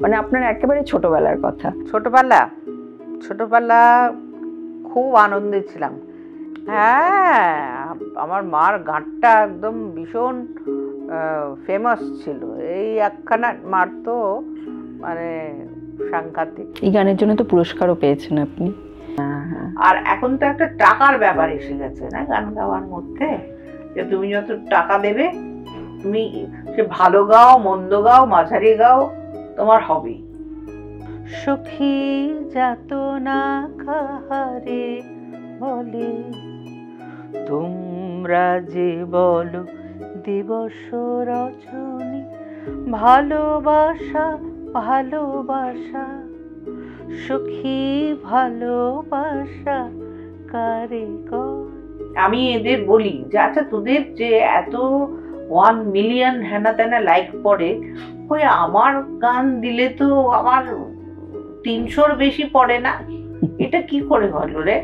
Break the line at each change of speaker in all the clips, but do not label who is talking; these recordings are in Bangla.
মানে আপনার একেবারে ছোটবেলার কথা।
ছোটবেলা খুব আনন্দে ছিলাম। হ্যাঁ, আমার মার গানটা একদম ভীষণ ফেমাস ছিল। এই একখানা মার তো মানে সাংঘাতিক।
এই গানের জন্য তো পুরস্কারও পেয়েছেন আপনি।
আর এখন তো একটা টাকার ব্যাপার এসে গেছে না গান গাওয়ার মধ্যে, যে তুমি যত টাকা দেবে, তুমি সে ভালো গাও, মন্দ গাও, মাঝারি গাও, তোমার হবেই। সুখী যাত না কাহারে বলে, তোমরা যে বলো দিবস রজনী, ভালোবাসা ভালোবাসা, সুখী ভালোবাসা কারে কয়। আমি এদের বলি যে আচ্ছা, তোদের যে এত 1 মিলিয়ন হেনা তেনা লাইক পড়ে, ওই আমার গান দিলে তো আমার 300-র বেশি পড়ে না, এটা কি করে হলো রে?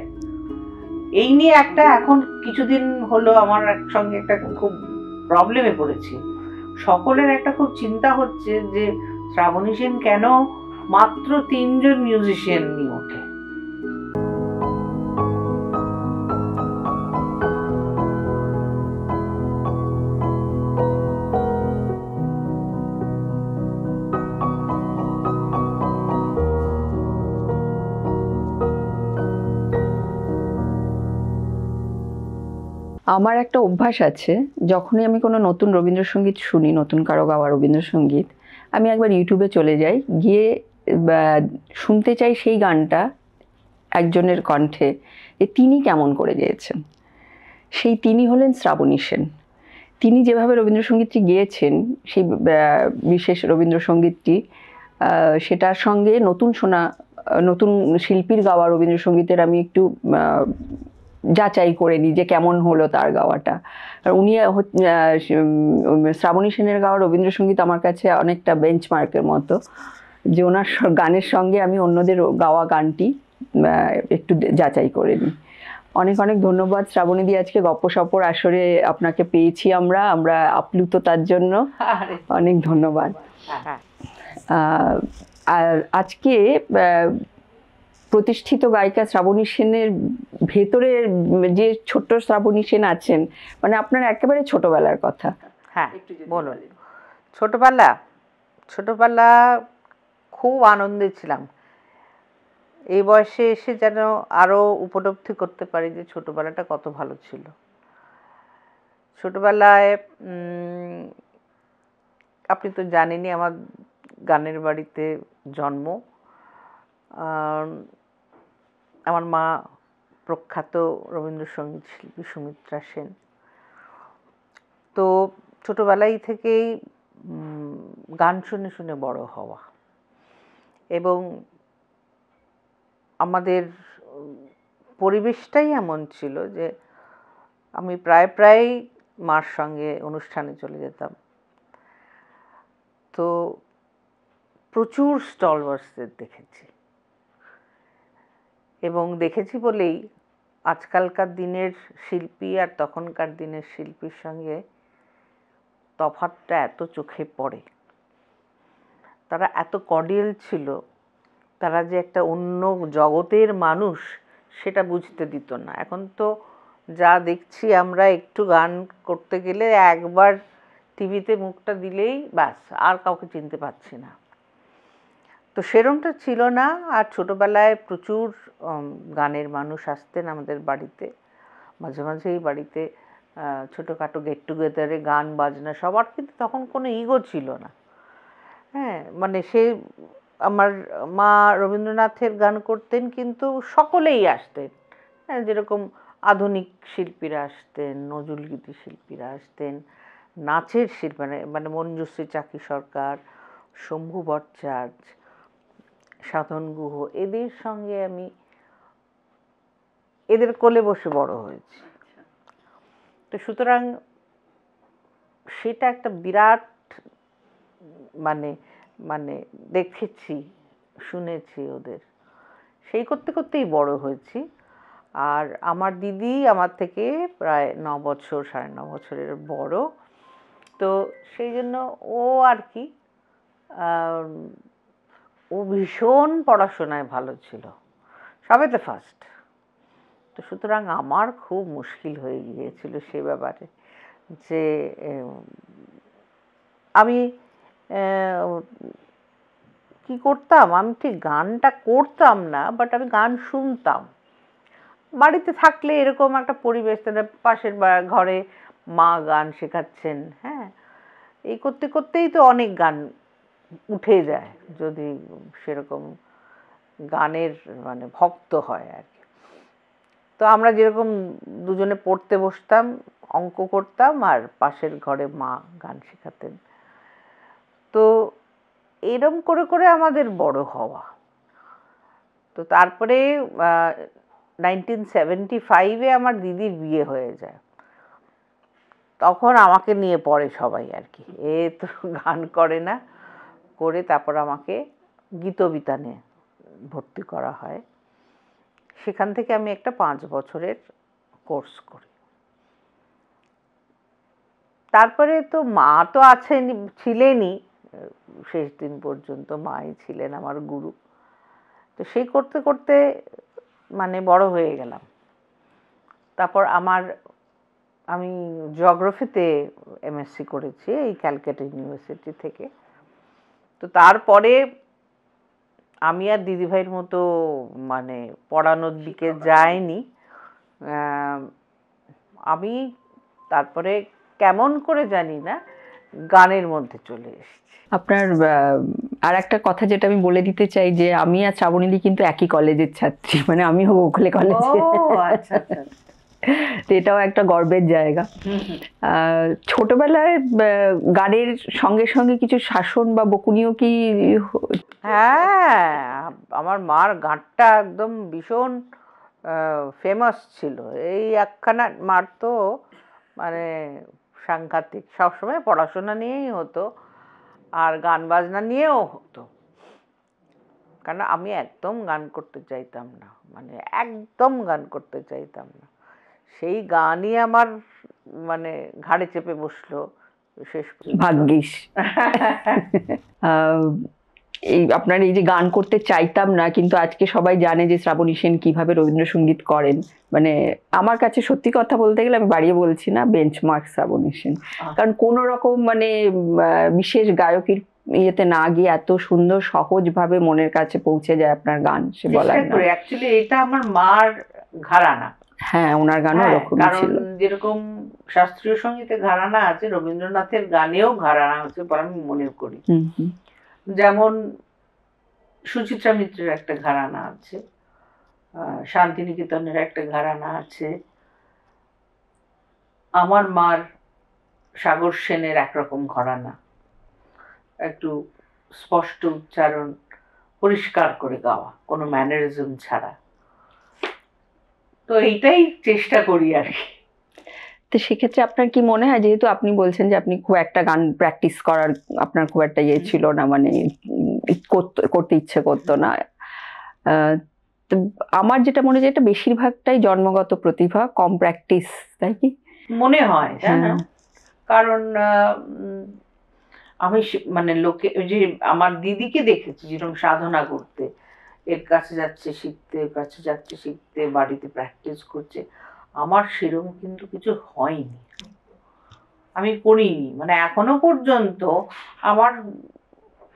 এই নিয়ে একটা এখন কিছুদিন হলো আমার সঙ্গে একটা খুব প্রবলেমে পড়েছি। সকলের একটা খুব চিন্তা হচ্ছে যে শ্রাবণী সেন কেন মাত্র 3 জন মিউজিশিয়ান নিয়ে ওঠে।
আমার একটা অভ্যাস আছে, যখনই আমি কোনো নতুন রবীন্দ্রসঙ্গীত শুনি, নতুন কারো গাওয়া রবীন্দ্রসঙ্গীত, আমি একবার ইউটিউবে চলে যাই, গিয়ে শুনতে চাই সেই গানটা একজনের কণ্ঠে, যে তিনি কেমন করে গেয়েছেন। সেই তিনি হলেন শ্রাবণী সেন। তিনি যেভাবে রবীন্দ্রসঙ্গীতটি গেয়েছেন, সেই বিশেষ রবীন্দ্রসঙ্গীতটি, সেটার সঙ্গে নতুন শিল্পীর গাওয়া রবীন্দ্রসঙ্গীতের আমি একটু যাচাই করে নিই যে কেমন হলো তার গাওয়াটা। আর উনি শ্রাবণী সেনের গাওয়া রবীন্দ্রসঙ্গীত আমার কাছে অনেকটা বেঞ্চমার্কের মতো, যে ওনার গানের সঙ্গে আমি অন্যদের গাওয়া গানটি একটু যাচাই করে নিই। অনেক অনেক ধন্যবাদ শ্রাবণীদি, আজকে গপ্পসপ্পর আসরে আপনাকে পেয়েছি আমরা আপ্লুত তার জন্য অনেক ধন্যবাদ। আর আজকে প্রতিষ্ঠিত গায়িকা শ্রাবণী সেনের ভেতরে যে ছোট্ট শ্রাবণী সেন আছেন, মানে আপনার একেবারে ছোটবেলার কথা।
হ্যাঁ বলুন। ছোটবেলা খুব আনন্দে ছিলাম। এই বয়সে এসে যেন আরো উপলব্ধি করতে পারি যে ছোটবেলাটা কত ভালো ছিল। ছোটবেলায় আপনি তো জানেনই আমার গানের বাড়িতে জন্ম। আমার মা প্রখ্যাত রবীন্দ্রসঙ্গীত শিল্পী সুমিত্রা সেন। তো ছোটবেলায় থেকেই গান শুনে শুনে বড় হওয়া, এবং আমাদের পরিবেশটাই এমন ছিল যে আমি প্রায় মার সঙ্গে অনুষ্ঠানে চলে যেতাম। তো প্রচুর স্টলওয়ার্সদের দেখেছি, এবং দেখেছি বলেই আজকালকার দিনের শিল্পী আর তখনকার দিনের শিল্পীর সঙ্গে তফাৎটা এত চোখে পড়ে। তারা এত কর্ডিয়াল ছিল, তারা যে একটা অন্য জগতের মানুষ সেটা বুঝতে দিত না। এখন তো যা দেখছি আমরা, একটু গান করতে গেলে একবার টিভিতে মুখটা দিলেই ব্যাস, আর কাউকে চিনতে পারছি না। তো সেরমটা ছিল না। আর ছোটবেলায় প্রচুর গানের মানুষ আসতেন আমাদের বাড়িতে। মাঝে মাঝেই বাড়িতে ছোটোখাটো গেট টুগেদারে গান বাজনা, সবার কিন্তু তখন কোনো ইগো ছিল না। হ্যাঁ, মানে সে আমার মা রবীন্দ্রনাথের গান করতেন, কিন্তু সকলেই আসতেন। হ্যাঁ, যেরকম আধুনিক শিল্পীরা আসতেন, নজরুলগীতি শিল্পীরা আসতেন, নাচের শিল্পী মানে মঞ্জুশ্রী চাকি সরকার, শম্ভু ভট্টাচার্য, সাধন গুহ, এদের সঙ্গে আমি এদের কোলে বসে বড় হয়েছি। তো সুতরাং সেটা একটা বিরাট মানে মানে দেখেছি, শুনেছি ওদের, সেই করতে করতেই বড় হয়েছি। আর আমার দিদি আমার থেকে প্রায় 9 বছর 9.5 বছরের বড়। তো সেই জন্য ও আর কি ও ভীষণ পড়াশোনায় ভালো ছিল, সবেতে ফার্স্ট। তো সুতরাং আমার খুব মুশকিল হয়ে গিয়েছিল সে ব্যাপারে, যে আমি কি করতাম, আমি ঠিক গানটা করতাম না, বাট আমি গান শুনতাম। বাড়িতে থাকলে এরকম একটা পরিবেশ, পাশের ঘরে মা গান শেখাচ্ছেন, হ্যাঁ, এই করতে করতেই তো অনেক গান উঠে যায় যদি সেরকম গানের মানে ভক্ত হয় আর কি। তো আমরা যেরকম দুজনে পড়তে বসতাম, অঙ্ক করতাম, আর পাশের ঘরে মা গান শেখাতেন। তো এরম করে করে আমাদের বড় হওয়া। তো তারপরে 1975-এ আমার দিদির বিয়ে হয়ে যায়। তখন আমাকে নিয়ে পড়ে সবাই আর কি, এ তো গান করে না, করে তারপর আমাকে গীতবিতানে ভর্তি করা হয়। সেখান থেকে আমি একটা 5 বছরের কোর্স করি। তারপরে তো মা তো ছিলেনই, শেষ দিন পর্যন্ত মাই ছিলেন আমার গুরু। তো সেই করতে করতে মানে বড় হয়ে গেলাম। তারপর আমি জিওগ্রাফিতে এমএসসি করেছি এই ক্যালকাটা ইউনিভার্সিটি থেকে। তো তারপরে আমি আর দিদিভাইয়ের মতো মানে পড়ানোর দিকে যাইনি। আমি তারপরে কেমন করে জানি না গানের মধ্যে চলে এসেছি।
আপনার আর একটা কথা যেটা আমি বলে দিতে চাই, যে আমি আর শ্রাবণীদি কিন্তু একই কলেজের ছাত্রী, মানে আমিও গোখলে কলেজে।
আচ্ছা আচ্ছা।
তো এটাও একটা গর্বের জায়গা। ছোটবেলায় গানের সঙ্গে সঙ্গে কিছু শাসন বা বকুনিও কি?
হ্যাঁ, আমার মার গানটা একদম ভীষণ ফেমাস ছিল। এই একখানা মার তো মানে সাংঘাতিক, সবসময় পড়াশোনা নিয়েই হতো আর গান বাজনা নিয়েও হতো। কারণ আমি একদম গান করতে চাইতাম না, মানে একদম গান করতে চাইতাম না। সেই গানই আমার মানে ঘাড়ে চেপে বসলো শেষ পর্যন্ত।
ভাগ্যিস। এই আপনার এই যে গান করতে চাইতাম না, কিন্তু আজকে সবাই জানে যে শ্রাবণী সেন কিভাবে রবীন্দ্রসঙ্গীত করেন। মানে আমার কাছে সত্যি কথা বলতে গেলে, আমি বাড়িয়ে বলছি না, বেঞ্চমার্ক শ্রাবণী সেন। কারণ কোনো রকম মানে বিশেষ গায়কের ইয়েতে না গিয়ে এত সুন্দর সহজভাবে মনের কাছে পৌঁছে যায় আপনার গান, সে বলার না।
অ্যাকচুয়ালি এটা আমার মার ঘরানা।
হ্যাঁ, ওনার গানও ওরকমই ছিল।
যেরকম শাস্ত্রীয় সঙ্গীতে ঘরানা আছে, রবীন্দ্রনাথের গানেও ঘরানা আছে বলে আমি মনে করি। যেমন সুচিত্রা মিত্রের একটা ঘরানা আছে, শান্তিনিকেতনের একটা ঘরানা আছে, আমার মার সাগর সেনের একরকম ঘরানা, একটু স্পষ্ট উচ্চারণ, পরিষ্কার করে গাওয়া, কোনো ম্যানারিজম ছাড়া। তো এইটাই চেষ্টা করি আর কি।
তো সেক্ষেত্রে আপনার কি মনে হয়, যেহেতু আপনি বলছেন যে আপনি খুব একটা গান প্র্যাকটিস করার আপনার খুব একটা ইয়ে ছিল না, মানে করতে ইচ্ছে করতো না, তো আমার যেটা মনে হয় এটা বেশিরভাগটাই জন্মগত প্রতিভা, কম প্র্যাকটিস, তাই কি
মনে হয়? জানো, কারণ আমি মানে লোকে যে আমার দিদিকে দেখেছি যেরকম সাধনা করতে, এর কাছে যাচ্ছে শিখতে, এর কাছে যাচ্ছে শিখতে, বাড়িতে প্র্যাকটিস করছে। আমার সেরকম কিন্তু কিছু হয়নি, আমি করিনি। মানে এখনো পর্যন্ত আমার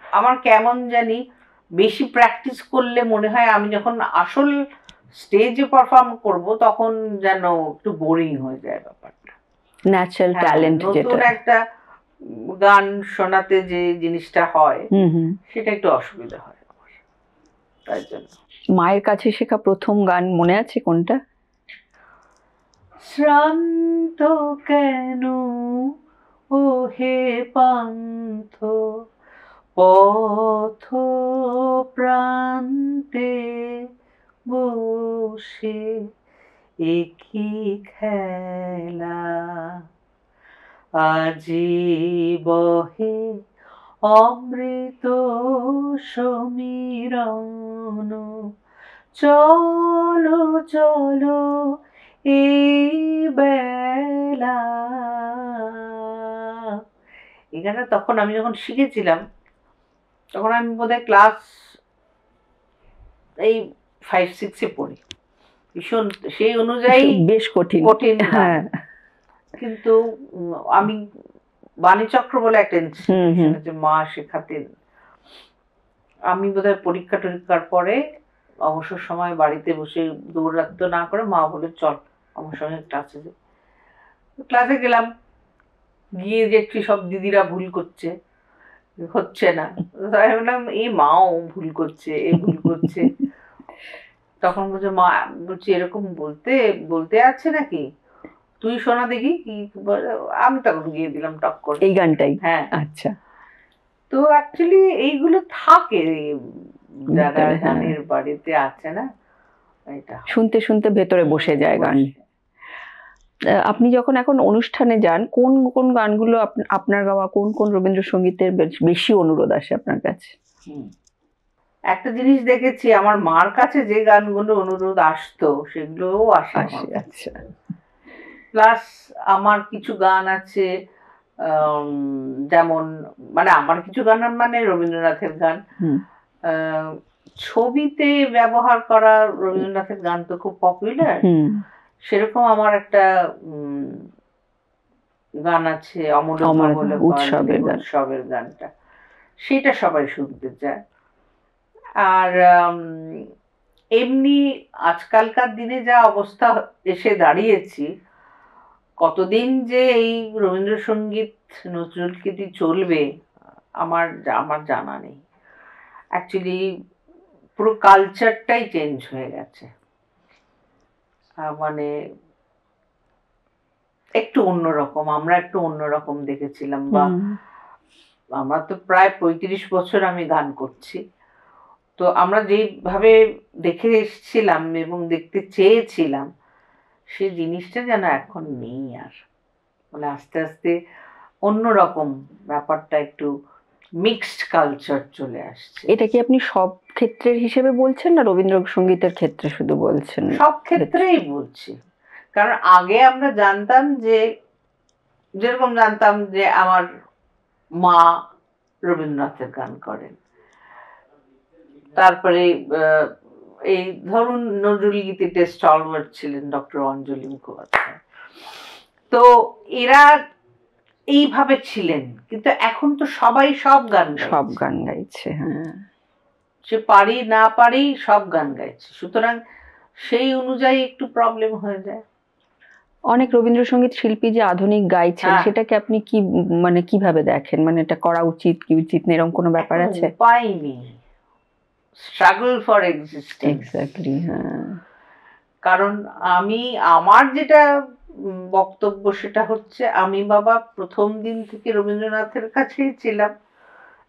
আমার কেমন জানি বেশি প্র্যাকটিস করলে মনে হয় আমি যখন আসল স্টেজে পারফর্ম করব তখন যেন একটু বোরিং হয়ে যায় ব্যাপারটা।
ন্যাচারাল ট্যালেন্ট,
নতুন একটা গান শোনাতে যে জিনিসটা হয় সেটা একটু অসুবিধা হয় আমার, তাই জন্য।
মায়ের কাছে শেখা প্রথম গান মনে আছে কোনটা?
শ্রান্ত কেন ও হে পান্থ, পথ প্রান্তে বসে একই খেলা, আজি বহে অমৃত সমীরণ, চলো চলো এই বেলা। এই গানটা তখন আমি যখন শিখেছিলাম তখন আমি বোধহয় ক্লাস এই 5-6-এ পড়ি, ভীষণ সেই অনুযায়ী
বেশ কঠিন
কঠিন গান।
হ্যাঁ
কিন্তু আমি বাণীচক্র বলে একটা ইনস্টিটিউশন আছে, মা শেখাতেন। আমি বোধহয় পরীক্ষা টরীক্ষার পরে অবসর সময় বাড়িতে বসে দৌড়াত্ম না করে মা বলে চল আমার সঙ্গে ক্লাসে যাই। ক্লাসে গেলাম, গিয়ে দেখছি সব দিদিরা ভুল করছে, হচ্ছে না। তাই বললাম এই মাও ভুল করছে, এ ভুল করছে। তখন বলছে মা, বলছি এরকম বলতে বলতে আছে নাকি, তুই শোনা দেখি কি। আমি তখন গিয়ে দিলাম টক করে
এই গানটাই।
হ্যাঁ
আচ্ছা,
তো অ্যাকচুয়ালি এইগুলো থাকে যারা
ভিতরে, হ্যাঁ।
গানের বাড়িতে আছে না, এটা
শুনতে শুনতে ভেতরে বসে যায় গান। আপনি যখন এখন অনুষ্ঠানে যান, কোন কোন গানগুলো আপনার গাওয়া কোন কোন রবীন্দ্রসঙ্গীতের বেশি অনুরোধ আসে আপনার কাছে?
একটা জিনিস দেখেছি, আমার মার কাছে যে গানগুলো অনুরোধ আসতো সেগুলোও আসে আমার কাছে।
আচ্ছা,
প্লাস আমার কিছু গান আছে, যেমন মানে আমার কিছু গান মানে রবীন্দ্রনাথের গান, ছবিতে ব্যবহার করা রবীন্দ্রনাথের গান তো খুব পপুলার। সেরকম আমার একটা গান আছে উৎসবের গানটা, সেটা সবাই শুনতে চায়। আর এমনি আজকালকার দিনে যা অবস্থা এসে দাঁড়িয়েছি, কতদিন যে এই রবীন্দ্রসঙ্গীত নজরুলগীতি চলবে আমার জানা নেই। অ্যাকচুয়ালি পুরো কালচারটাই চেঞ্জ হয়ে গেছে, মানে একটু অন্যরকম, আমরা একটু অন্যরকম দেখেছিলাম। বা আমরা তো প্রায় 35 বছর আমি গান করছি, তো আমরা যেভাবে দেখে এসেছিলাম এবং দেখতে চেয়েছিলাম সেই জিনিসটা যেন এখন নেই আর। মানে আস্তে আস্তে অন্যরকম ব্যাপারটা, একটু মিক্সড কালচার চলে আসছে।
এটা কি আপনি সব ক্ষেত্রের হিসেবে বলছেন না রবীন্দ্রসঙ্গীতের ক্ষেত্রে শুধু বলছেন?
সব ক্ষেত্রেই বলছি, কারণ আগে আমরা জানতাম যে, যেরকম জানতাম যে আমার মা রবীন্দ্রনাথের গান করেন, তারপরে এই ধরুন নজরুলগীতিতে স্টলওয়ার্ট ছিলেন ডক্টর অঞ্জলি মুখোপাধ্যায়, তো এরা এইভাবে ছিলেন। কিন্তু এখন তো সবাই সব গান
গাইছে, হ্যাঁ,
সে পারি না পারি সব গান গাইছে, সুতরাং সেই অনুযায়ী একটু প্রবলেম হয়ে যায়।
অনেক রবীন্দ্রসঙ্গীত শিল্পী যে আধুনিক গাইছেন, সেটাকে আপনি কি মানে কিভাবে দেখেন? মানে এটা করা উচিত কি উচিত না, এরকম কোনো ব্যাপার আছে?
উপায় নেই, স্ট্রাগল ফর এক্সিস্টেন্স।
এক্স্যাক্টলি, হ্যাঁ।
কারণ আমার যেটা বক্তব্য সেটা হচ্ছে, আমি বাবা প্রথম দিন থেকে রবীন্দ্রনাথের কাছেই ছিলাম,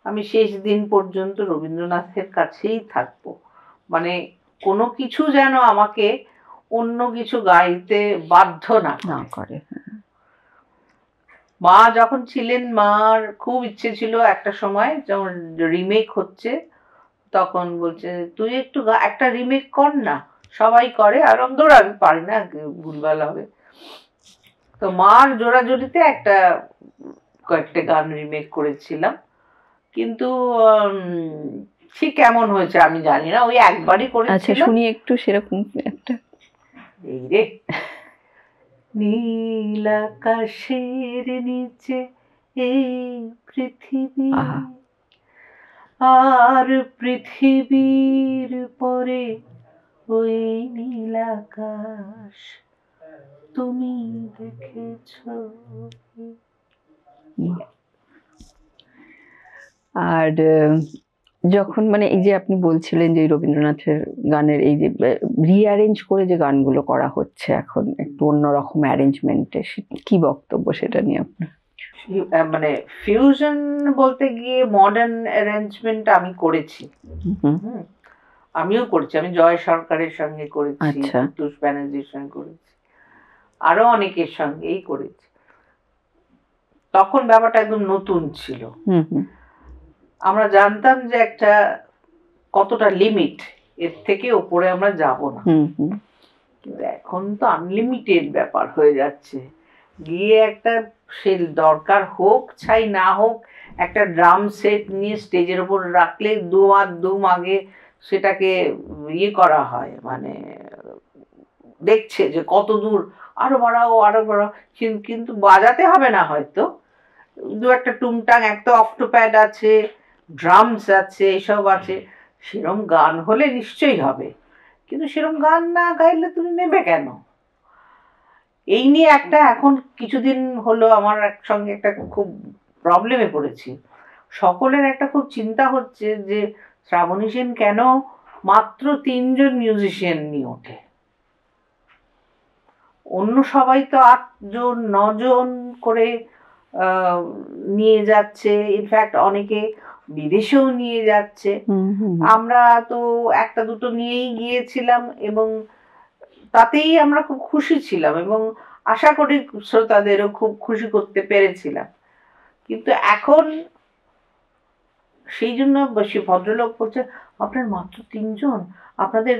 আমি শেষ দিন পর্যন্ত রবীন্দ্রনাথের কাছেই থাকবো। মানে কোনো কিছু যেন আমাকে অন্য কিছু গাইতে বাধ্য না করে। মা যখন ছিলেন, মার খুব ইচ্ছে ছিল একটা সময় যখন রিমেক হচ্ছে, তখন বলছে তুই একটু একটা রিমেক কর না, সবাই করে আর ধর আমি পারি না, ভুলভাল হবে। তো মার জোরাজোরিতে কয়েকটা গান রিমেক করেছিলাম, কিন্তু ঠিক কেমন হয়েছে আমি জানি না, ওই একবারই করেছিলাম।
আচ্ছা, শুনি একটু সেরকম একটা।
এই রে, নীল আকাশের নিচে এই পৃথিবী, আর পৃথিবীর পরে ওই নীল আকাশ, তুমি দেখেছ।
আর যখন মানে এই যে আপনি বলছিলেন যে রবীন্দ্রনাথের গানের এই যে রিঅ্যারেঞ্জ করে যে গানগুলো করা হচ্ছে এখন একটু অন্যরকম অ্যারেঞ্জমেন্টে, কি বক্তব্য সেটা নিয়ে আপনার?
মানে ফিউশন বলতে গিয়ে মডার্ন অ্যারেঞ্জমেন্ট আমি করেছি, আমিও করেছি। আমি জয় সরকারের সঙ্গে করেছি, তুষ ব্যানার্জির সঙ্গে করেছি, আরো অনেকের সঙ্গেই করেছি। তখন ব্যাপারটা একদম নতুন ছিল, আমরা জানতাম যে একটা কতটা লিমিট, এর থেকে উপরে আমরা যাব না। কিন্তু এখন তো আনলিমিটেড ব্যাপার হয়ে যাচ্ছে, গিয়ে একটা সে দরকার হোক ছাই না হোক, একটা ড্রাম সেট নিয়ে স্টেজের উপর রাখলে দুম আগে সেটাকে ইয়ে করা হয়, মানে দেখছে যে কত দূর আরো বাড়াও আরো বাড়াও, কিন্তু বাজাতে হবে না হয়তো, দু একটা টুংটাং, একটা অক্টোপ্যাড আছে, ড্রামস আছে, এসব আছে, সেরম গান হলে নিশ্চয়ই হবে, কিন্তু সেরম গান না গাইলে তুমি নেবে কেন? এই নিয়ে একটা এখন কিছুদিন হলো আমার সঙ্গে একটা খুব প্রবলেমে পড়েছি। সকলের একটা খুব চিন্তা হচ্ছে যে শ্রাবণী সেন কেন মাত্র 3 জন মিউজিশিয়ান নিয়ে ওঠে, অন্য সবাই তো 8 জন 9 জন করে নিয়ে যাচ্ছে, ইনফ্যাক্ট অনেকে বিদেশেও নিয়ে যাচ্ছে। আমরা তো একটা দুটো নিয়েই গিয়েছিলাম এবং তাতেই আমরা খুব খুশি ছিলাম এবং আশা করি শ্রোতাদেরও খুব খুশি করতে পেরেছিলাম। কিন্তু এখন সেই জন্য সে ভদ্রলোক বলছে আপনার মাত্র 3 জন, আপনাদের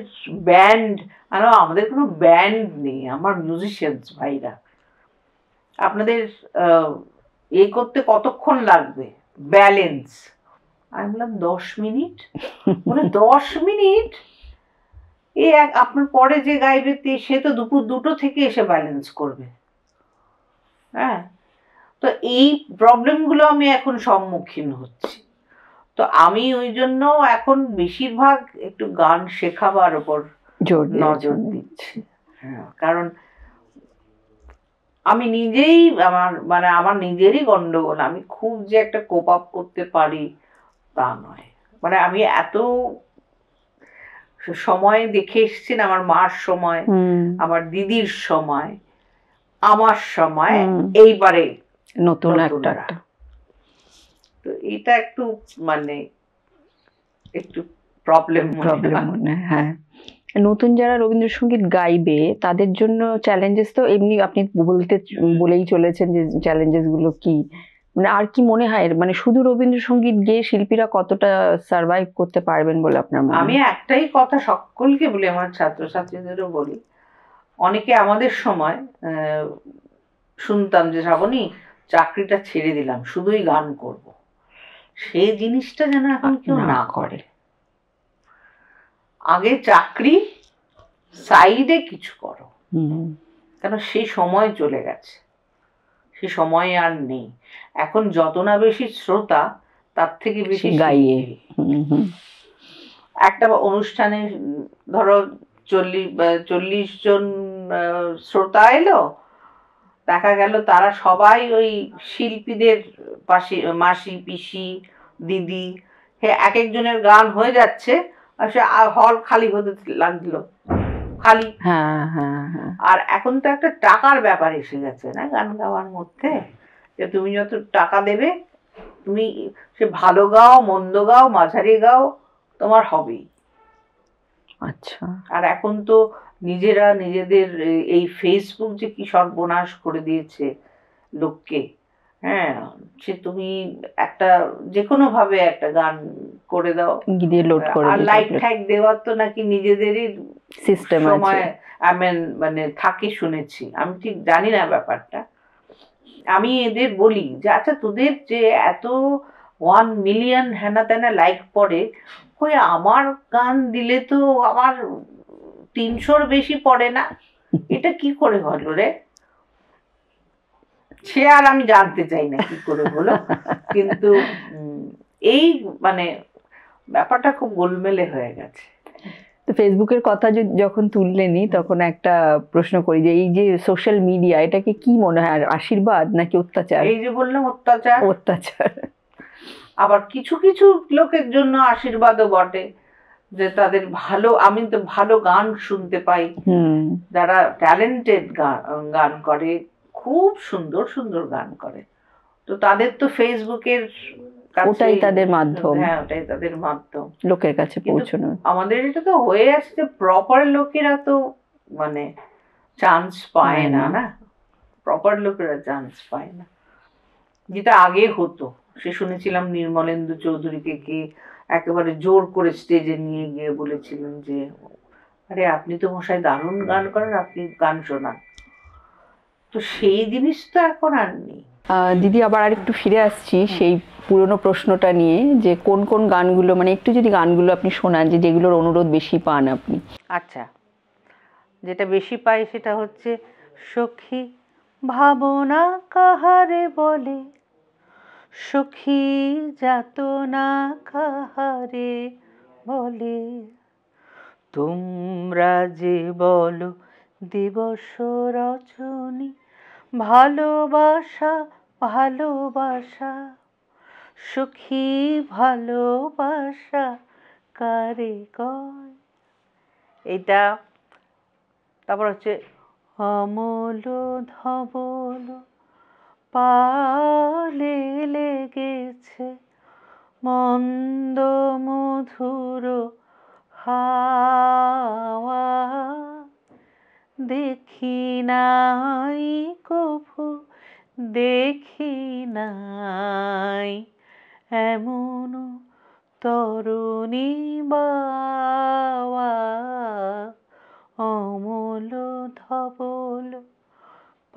ব্যান্ড? আর আমাদের কোনো ব্যান্ড নেই, আমার মিউজিশিয়ানস ভাইরা, আপনাদের এ করতে কতক্ষণ লাগবে, ব্যালেন্স? আমি বললাম 10 মিনিট। বলে 10 মিনিট? আপনার পরে যে গাইবে সে তো দুপুর 2টো থেকে এসে ব্যালেন্স করবে। হ্যাঁ, তো এই প্রবলেমগুলো আমি এখন সম্মুখীন হচ্ছি। তো আমি ওই জন্য এখন বেশিরভাগ একটু গান শেখাবার উপর নজর দিচ্ছি। হ্যাঁ, কারণ আমি নিজেই আমার নিজেরই গন্ডগোল, আমি খুব যে একটা কোপ আপ করতে পারি তা নয়। মানে আমি এত সময় দেখে এসেছি না, আমার মার সময়, আমার দিদির সময়, আমার সময়, এইবারে
নতুন একটা।
তো এটা একটু মানে একটু প্রবলেম
মনে। হ্যাঁ, নতুন যারা রবীন্দ্রসঙ্গীত গাইবে তাদের জন্য চ্যালেঞ্জেস তো এমনি আপনি বলেই চলেছেন যে চ্যালেঞ্জেস গুলো কি, মানে আর কি মনে হয়, মানে শুধু রবীন্দ্রসঙ্গীত গেয়ে শিল্পীরা কতটা সার্ভাইভ করতে পারবেন বলে আপনার মনে হয়?
আমি একটাই কথা সকলকে বলি, আমার ছাত্রছাত্রীদেরও বলি, অনেকে আমাদের সময় শুনতাম যে শ্রাবণী চাকরিটা ছেড়ে দিলাম, শুধুই গান করব, সেই জিনিসটা যেন এখন কেউ না করে। আগে চাকরি, সাইডে কিছু করো, কেন সেই সময় চলে গেছে, সে সময় আর নেই। এখন যত না বেশি শ্রোতা, তার থেকে বেশি গাইয়ে। একটা অনুষ্ঠানে ধরো 40 জন শ্রোতা এলো, দেখা গেল তারা সবাই ওই শিল্পীদের পাশে, মাসি, পিসি, দিদি, এক একজনের গান হয়ে যাচ্ছে, আর সে হল খালি হতে লাগলো, খালি। আর এখন তো একটা টাকার ব্যাপার এসে গেছে না গান গাওয়ার মধ্যে, যে তুমি যত টাকা দেবে, তুমি সে ভালো গাও, মন্দ গাও, মাঝারি গাও, তোমার হবেই।
আচ্ছা। আর
এখন তো নিজেরা নিজেদের এই ফেসবুক যে কি সর্বনাশ করে দিয়েছে লোককে, হ্যাঁ, সে তুমি একটা যে কোনো ভাবে একটা গান করে দাও, আর লাইক ঠাইক দেওয়ার তো নাকি নিজেদেরই সিস্টেম সময় মানে থাকে শুনেছি, আমি ঠিক জানি না ব্যাপারটা। আমি এদের বলি যে আচ্ছা তোদের যে এত 1 মিলিয়ন হেনা তেনা লাইক পড়ে, ওই আমার গান দিলে তো আমার 300-র বেশি পড়ে না, এটা কি করে হলো রে? সে আর আমি জানতে চাই না কি করে হলো, কিন্তু এই মানে ব্যাপারটা খুব গোলমেলে হয়ে গেছে।
তো ফেসবুকের কথা যখন তুললেনি, তখন একটা প্রশ্ন করি যে এই যে সোশ্যাল মিডিয়া, এটাকে কি মনে হয়, আশীর্বাদ নাকি অত্যাচার?
এই যে বললাম অত্যাচার। আবার কিছু কিছু লোকের জন্য আশীর্বাদও বটে, যে তাদের আমি তো ভালো গান শুনতে পাই, যারা ট্যালেন্টেড গান করে, খুব সুন্দর সুন্দর গান করে, তো তাদের তো ফেসবুকের
ওটাই তাদের মাধ্যম।
হ্যাঁ, ওটাই তাদের মাধ্যম
লোকের কাছে পৌঁছানো।
আমাদের এটা তো হয়ে আসছে, প্রপার লোকেরা তো মানে চান্স পায় না, প্রপার লোকেরা চান্স পায় না, যেটা আগে হতো। সে শুনেছিলাম নির্মলেন্দু চৌধুরীকে কি একেবারে জোর করে স্টেজে নিয়ে গিয়ে বলেছিলেন যে আরে আপনি তো মশাই দারুণ গান করেন, আপনি গান শোনান। তো সেই জিনিস তো এখন আর নেই।
দিদি, আবার আরেকটু ফিরে আসছি সেই পুরনো প্রশ্নটা নিয়ে, যে কোন কোন গানগুলো, মানে একটু যদি গানগুলো আপনি শোনান যে যেগুলোর অনুরোধ বেশি পান আপনি।
আচ্ছা, যেটা বেশি পাই সেটা হচ্ছে সখী ভাবনা কাহারে বলে, সখী যাতনা কাহারে বলে, তোমরা যে বলো দিবস রজনী, ভালোবাসা ভালোবাসা, সখী ভালোবাসা কারে কয়। এইটা। তারপর হচ্ছে অমল ধবল পালে লেগেছে, মন্দ মধুর হাওয়া, দেখি নাই কভু দেখি নাই, এমন তরুণী বাওয়া, অমল ধবল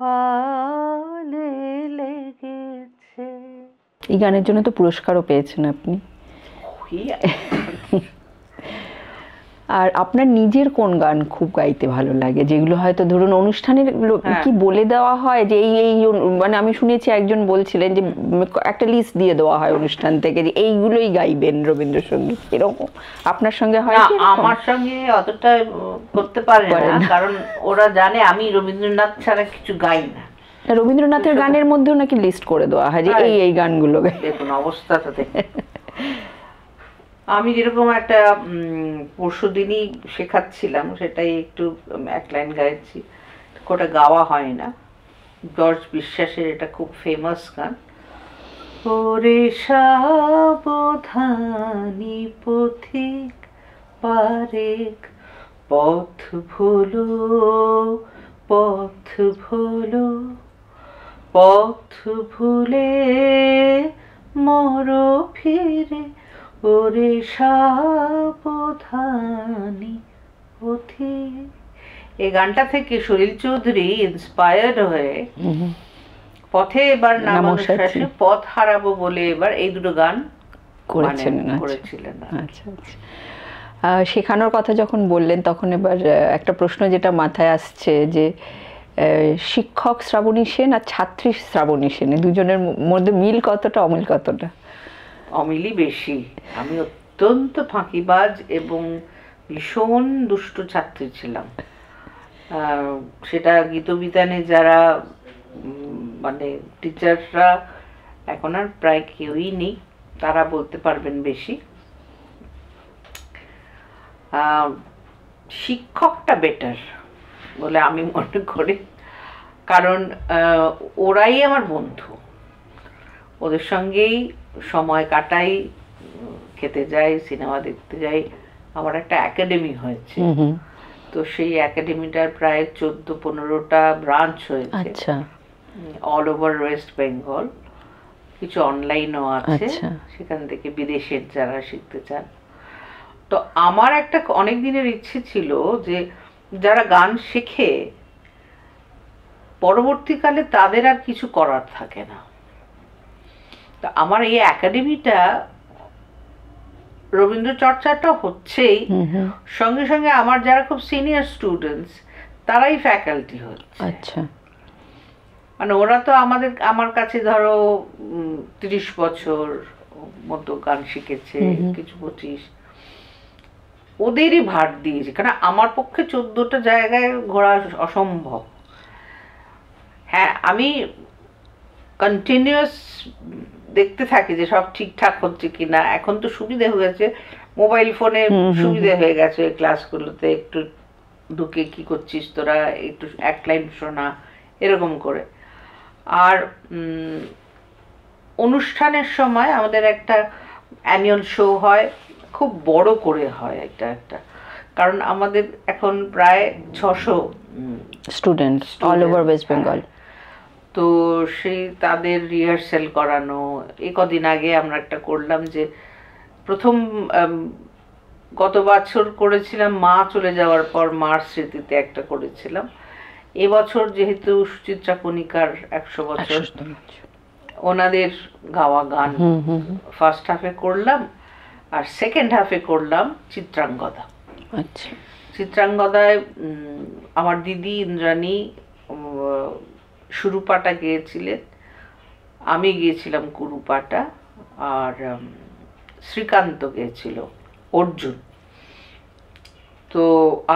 পালে লেগেছে।
এই গানের জন্য তো পুরস্কারও পেয়েছেন আপনি। আর আপনার নিজের কোন গান খুব গাইতে ভালো লাগে, যেগুলো হয়তো ধরুন অনুষ্ঠানের কি বলে দেওয়া হয় যে এই এই মানে আমি শুনেছি একজন বলছিলেন যে একটা লিস্ট দিয়ে দেওয়া হয় অনুষ্ঠান থেকে যে এইগুলোই গাইবেন রবীন্দ্রসঙ্গীত, এরকম আপনার সঙ্গে হয়?
আমার সঙ্গে অতটা করতে পারে না, কারণ ওরা জানে আমি রবীন্দ্রনাথ ছাড়া কিছু গাই না।
রবীন্দ্রনাথের গানের মধ্যেও নাকি লিস্ট করে দেওয়া হয় যে এই এই গানগুলো।
দেখুন অবস্থাটা দেখুন। আমি যেরকম একটা পরশুদিনই শেখাচ্ছিলাম, সেটাই একটু এক লাইন গাইছি, ওটা গাওয়া হয় না। জর্জ বিশ্বাসের এটা খুব ফেমাস গান। ওরে সাবধানী পথিক পারেক, পথ ভুলো পথ ভুলো, পথ ভুলে মরো ফিরে, ওরে সাবধানী পথিক। এই গানটা থেকে সলিল চৌধুরী ইন্সপায়ার্ড হয়ে পথে এবার নামানুশাসে পথ হারাবো বলে এবার এই দুটো গান করেছিলেন।
আচ্ছা আচ্ছা। শেখানোর কথা যখন বললেন তখন এবার একটা প্রশ্ন যেটা মাথায় আসছে যে শিক্ষক শ্রাবণী সেন আর ছাত্রী শ্রাবণী সেন, দুজনের মধ্যে মিল কতটা অমিল কতটা?
অমিলই বেশি। আমি অত্যন্ত ফাঁকিবাজ এবং ভীষণ দুষ্ট ছাত্রী ছিলাম। সেটা গীতবিতানে যারা মানে টিচাররা এখন আর প্রায় কেউই নেই, তারা বলতে পারবেন বেশি। শিক্ষকটা বেটার বলে আমি মনে করি, কারণ ওরাই আমার বন্ধু, ওদের সঙ্গেই সময় কাটাই, খেতে যাই, সিনেমা দেখতে যাই। আমার একটা একাডেমি হয়েছে, তো সেই একাডেমিটার প্রায় 14-15টা ব্রাঞ্চ হয়েছে অল ওভার ওয়েস্ট বেঙ্গল। কিছু অনলাইনও আছে, সেখান থেকে বিদেশের যারা শিখতে চান। তো আমার একটা অনেক দিনের ইচ্ছে ছিল যে যারা গান শেখে পরবর্তীকালে তাদের আর কিছু করার থাকে না। তো আমার এই একাডেমিটা রবীন্দ্র চর্চাটা হচ্ছেই, সঙ্গে সঙ্গে আমার যারা খুব সিনিয়র স্টুডেন্টস তারাই ফ্যাকাল্টি হচ্ছে।
আচ্ছা,
মানে ওরা তো আমার কাছে ধরো 30 বছর মতো গান শিখেছে, কিছু 25, ওদেরই ভার দিয়েছে, কারণ আমার পক্ষে 14টা জায়গায় ঘোরা অসম্ভব। হ্যাঁ, আমি কন্টিনিউয়াস দেখতে থাকি যে সব ঠিকঠাক হচ্ছে কিনা। এখন তো সুবিধা হয়ে গেছে, মোবাইল ফোনে সুবিধা হয়ে গেছে, ক্লাসগুলোতে একটু ঢুকে কি করছিস তোরা, একটু এক লাইন শোনা, এরকম করে। আর অনুষ্ঠানের সময় আমাদের একটা অ্যানুয়াল শো হয়, খুব বড় করে হয় একটা, কারণ আমাদের এখন প্রায় 600
student all over West Bengal.
তো সেই তাদের রিহার্সেল করানো। এই কদিন আগে আমরা একটা করলাম, যে প্রথম গত বছর করেছিলাম মা চলে যাওয়ার পর মার স্মৃতিতে একটা করেছিলাম। এবছর যেহেতু সুচিত্রা কণিকার 100 বছর, ওনাদের গাওয়া গান ফার্স্ট হাফে করলাম, আর সেকেন্ড হাফে করলাম চিত্রাঙ্গদা।
আচ্ছা।
চিত্রাঙ্গদায় আমার দিদি ইন্দ্রাণী সুরুপাটা গেয়েছিলেন, আমি গিয়েছিলাম কুরুপাটা, আর শ্রীকান্ত গেয়েছিল অর্জুন। তো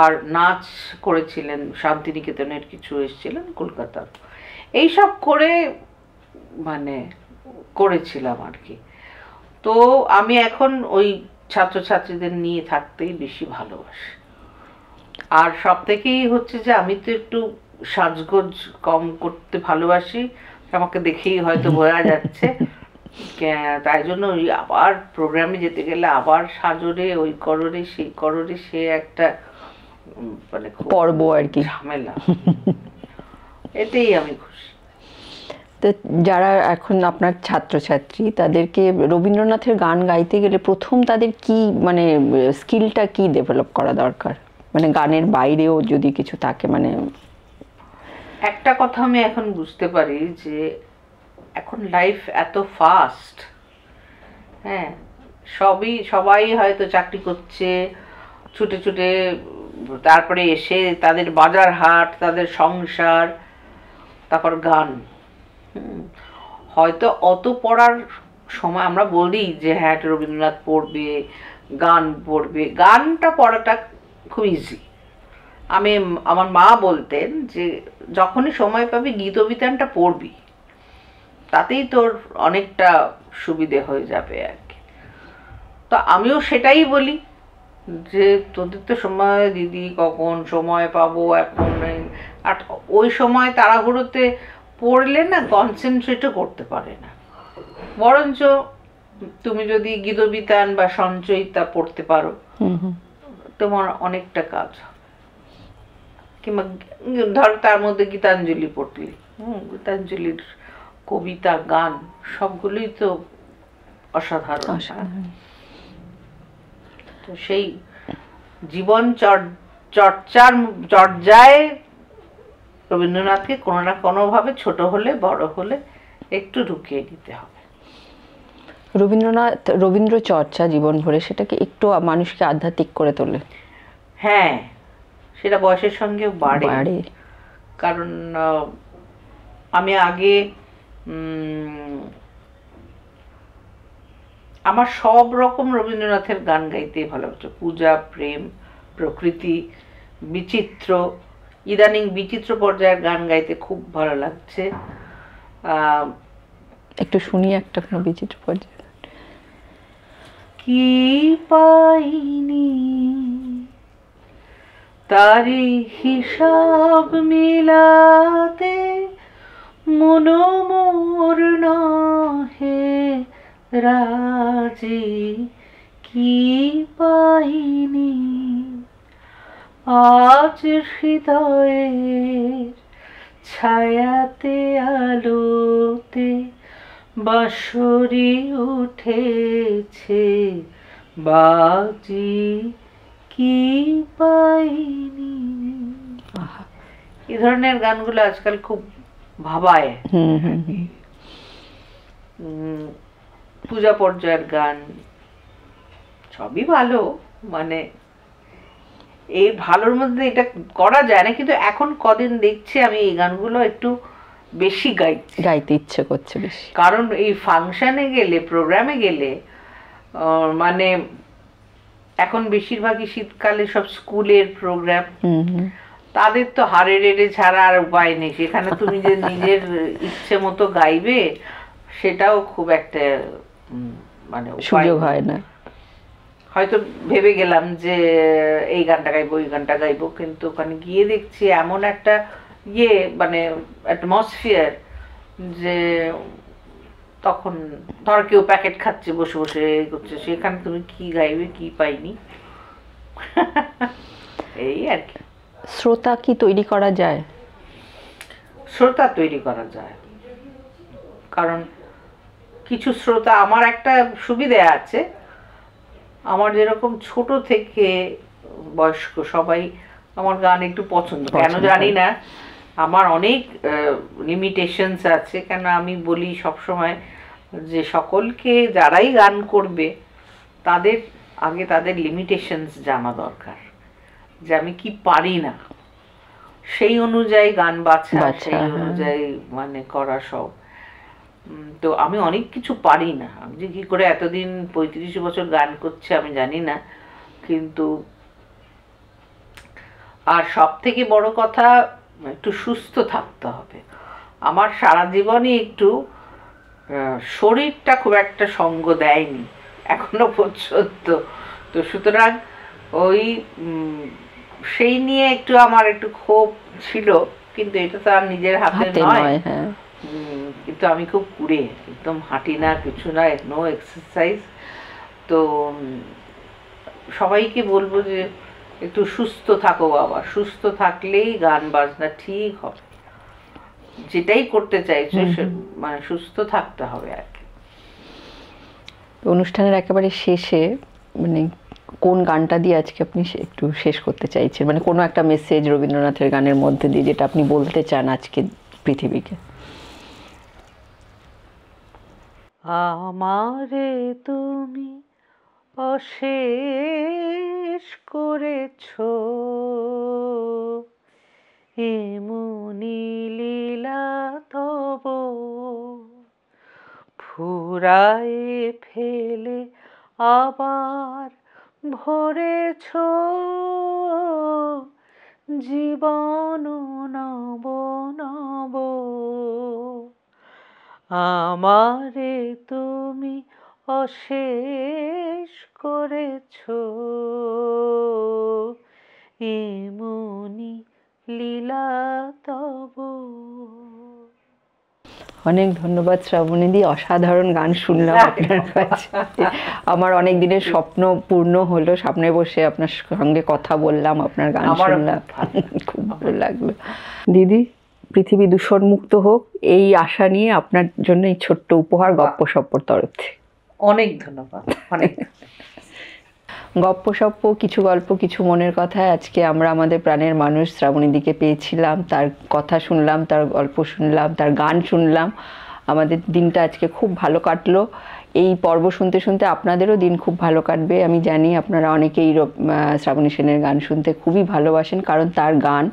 আর নাচ করেছিলেন শান্তিনিকেতনের কিছু এসেছিলেন কলকাতার। এইসব করে মানে করেছিলাম আর কি। তো আমি এখন ওই ছাত্রছাত্রীদের নিয়ে থাকতেই বেশি ভালোবাসি। আর সব থেকেই হচ্ছে যে আমি তো একটু সাজগোজ কম করতে ভালোবাসি, আমাকে দেখেই হয়তো বোঝা যাচ্ছে। তাই জন্য ওই আবার প্রোগ্রামে যেতে গেলে আবার সাজরে, ওই কররে, সেই কররে, সে একটা মানে
পর্ব আর কি,
ঝামেলা। এতেই আমি খুশি।
তো যারা এখন আপনার ছাত্রছাত্রী, তাদেরকে রবীন্দ্রনাথের গান গাইতে গেলে প্রথম তাদের কি মানে স্কিলটা কি ডেভেলপ করা দরকার, মানে গানের বাইরেও যদি কিছু থাকে? মানে
একটা কথা আমি এখন বুঝতে পারি যে এখন লাইফ এত ফাস্ট, হ্যাঁ, সবাই হয়তো চাকরি করছে, ছুটে ছুটে, তারপরে এসে তাদের বাজার হাট, তাদের সংসার, তারপর গান। হয়তো অত পড়ার সময়, আমরা বলি যে হ্যাঁ রবীন্দ্রনাথ পড়বে, গান পড়বে, গানটা পড়াটা খুব ইজি। আমার মা বলতেন যে যখনই সময় পাবি গীতবিতানটা পড়বি, তাতেই তোর অনেকটা সুবিধে হয়ে যাবে আর কি। তো আমিও সেটাই বলি যে তোদের তো সময়, দিদি কখন সময় পাবো এখন, আর ওই সময় তাড়াহুড়োতে পড়লে না কনসেন্ট্রেটও করতে পারে না। বরঞ্চ তুমি যদি গীতবিতান বা সঞ্চয়িতা পড়তে পারো, তোমার অনেকটা কাজ। কিংবা ধর তার মধ্যে গীতাঞ্জলি পড়লি, গীতাঞ্জলির কবিতা, গান সবগুলোই তো অসাধারণ। তো সেই জীবন চর্যায় রবীন্দ্রনাথকে কোনো না কোনোভাবে ছোট হলে বড় হলে একটু ঢুকিয়ে দিতে হবে।
রবীন্দ্র চর্চা জীবন ভরে সেটাকে একটু মানুষকে আধ্যাত্মিক করে তোলে।
হ্যাঁ, সেটা বয়সের সঙ্গেও বাড়ে। কারণ আমি আগে আমার সব রকম রবীন্দ্রনাথের গান গাইতেই ভালো লাগছে। পূজা, প্রেম, প্রকৃতি, বিচিত্র, ইদানিং বিচিত্র পর্যায়ের গান গাইতে খুব ভালো লাগছে।
একটু শুনি একটা কোনো বিচিত্র পর্যায়ে।
কি পাইনি তারি হিসাব মিলাতে, মনো মোর নহে রাজি, কি পাইনি আজ হৃদয়ের ছায়াতে আলোতে, বাঁশরি উঠেছে বাজি, কি পাইনি। এই ধরনের গানগুলো আজকাল খুব ভাবায়। পূজা পর্যায়ের গান সবই ভালো, মানে এই ভালোর মধ্যে এটা করা যায় না, কিন্তু এখন কদিন দেখছি আমি এই গানগুলো একটু বেশি গাইতে
ইচ্ছে করছে বেশি।
কারণ এই ফাংশনে গেলে, প্রোগ্রামে গেলে, মানে এখন বেশিরভাগই শীতকালে সব স্কুলের প্রোগ্রাম, তাদের তো হারে রেড়ে ছাড়া আর উপায় নেই। সেখানে তুমি যে নিজের ইচ্ছে মতো গাইবে সেটাও খুব একটা মানে
সুযোগ হয় না।
হয়তো ভেবে গেলাম যে এই গানটা গাইবো, এই গানটা গাইবো, কিন্তু ওখানে গিয়ে দেখছি এমন একটা মানে অ্যাটমসফিয়ার, যে তখন ধর কেউ প্যাকেট খাচ্ছে বসে বসে করছে, সেখানে তুমি কি গাইবে, কি পাইনি। এই আর কি।
শ্রোতা কি তৈরি করা যায়?
শ্রোতা তৈরি করা যায়, কারণ কিছু শ্রোতা, আমার একটা সুবিধে আছে, আমার যেরকম ছোট থেকে বয়স্ক সবাই আমার গান একটু পছন্দ, কেন জানি না। আমার অনেক লিমিটেশনস আছে, কেন আমি বলি সবসময় যে সকলকে যারাই গান করবে তাদের আগে তাদের লিমিটেশনস জানা দরকার, যে আমি কি পারি না, সেই অনুযায়ী গান বাছা, সেই অনুযায়ী মানে করা সব। তো আমি অনেক কিছু পারি না, আমি যে কী করে এতদিন 35 বছর গান করছি আমি জানি না। কিন্তু আর সব থেকে বড় কথা, একটু সুস্থ থাকতে হবে। আমার সারা জীবনই একটু শরীরটা খুব একটা সঙ্গ দেয়নি এখনো পর্যন্ত। তো সুতরাং ওই সেই নিয়ে একটু আমার একটু ক্ষোভ ছিল, কিন্তু এটা তো আর নিজের হাতে নয়। কিন্তু আমি খুব কুড়ে, একদম হাঁটি না, কিছু না, নো এক্সারসাইজ। তো সবাইকে বলবো যে একটু সুস্থ থাকো বাবা, সুস্থ থাকলেই গান বাজনা ঠিক হবে। যেটাই করতে চাইছো মানে সুস্থ থাকতে হবে আর কি।
অনুষ্ঠানের একেবারে শেষে মানে কোন গানটা দিয়ে আজকে আপনি একটু শেষ করতে চাইছেন, মানে কোনো একটা মেসেজ রবীন্দ্রনাথের গানের মধ্যে দিয়ে যেটা আপনি বলতে চান আজকে পৃথিবীকে?
আমারে তুমি অশেষ করেছো, এমনি লীলা তব ফুরায়ে ফেলে আবার ভরেছো, জীবন নব নব। আমারে তুমি অশেষ করেছো, এমনি লীলা তব।
অনেক ধন্যবাদ শ্রাবণীদি, অসাধারণ গান শুনলাম আপনার কাছে। আমার অনেক দিনের স্বপ্ন পূর্ণ হলো, সামনে বসে আপনার সঙ্গে কথা বললাম, আপনার গান শুনলাম, খুব ভালো লাগলো। দিদি, পৃথিবী দূষণমুক্ত হোক এই আশা নিয়ে আপনার জন্য এই ছোট্ট উপহার গপ্পসপ্পর তরফ থেকে।
অনেক ধন্যবাদ। অনেক
গপ্পসপ্প, কিছু গল্প, কিছু মনের কথা। আজকে আমরা আমাদের প্রাণের মানুষ শ্রাবণীদিকে পেয়েছিলাম, তার কথা শুনলাম, তার গল্প শুনলাম, তার গান শুনলাম। আমাদের দিনটা আজকে খুব ভালো কাটলো। এই পর্ব শুনতে শুনতে আপনাদেরও দিন খুব ভালো কাটবে আমি জানি। আপনারা অনেকেই শ্রাবণী সেনের গান শুনতে খুবই ভালোবাসেন, কারণ তার গান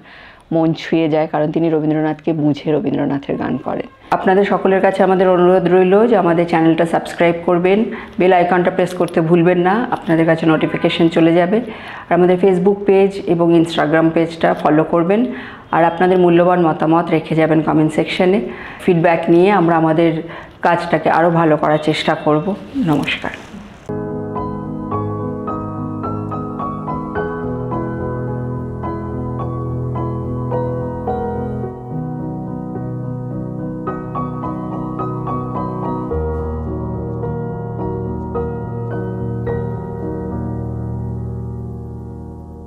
মন ছুঁয়ে যায়, কারণ তিনি রবীন্দ্রনাথকে বুঝে রবীন্দ্রনাথের গান করেন। আপনাদের সকলের কাছে আমাদের অনুরোধ রইল যে আমাদের চ্যানেলটা সাবস্ক্রাইব করবেন, বেল আইকনটা প্রেস করতে ভুলবেন না, আপনাদের কাছে নোটিফিকেশন চলে যাবে। আর আমাদের ফেসবুক পেজ এবং ইনস্টাগ্রাম পেজটা ফলো করবেন। আর আপনাদের মূল্যবান মতামত রেখে যাবেন কমেন্ট সেকশনে। ফিডব্যাক নিয়ে আমরা আমাদের কাজটাকে আরও ভালো করার চেষ্টা করব। নমস্কার।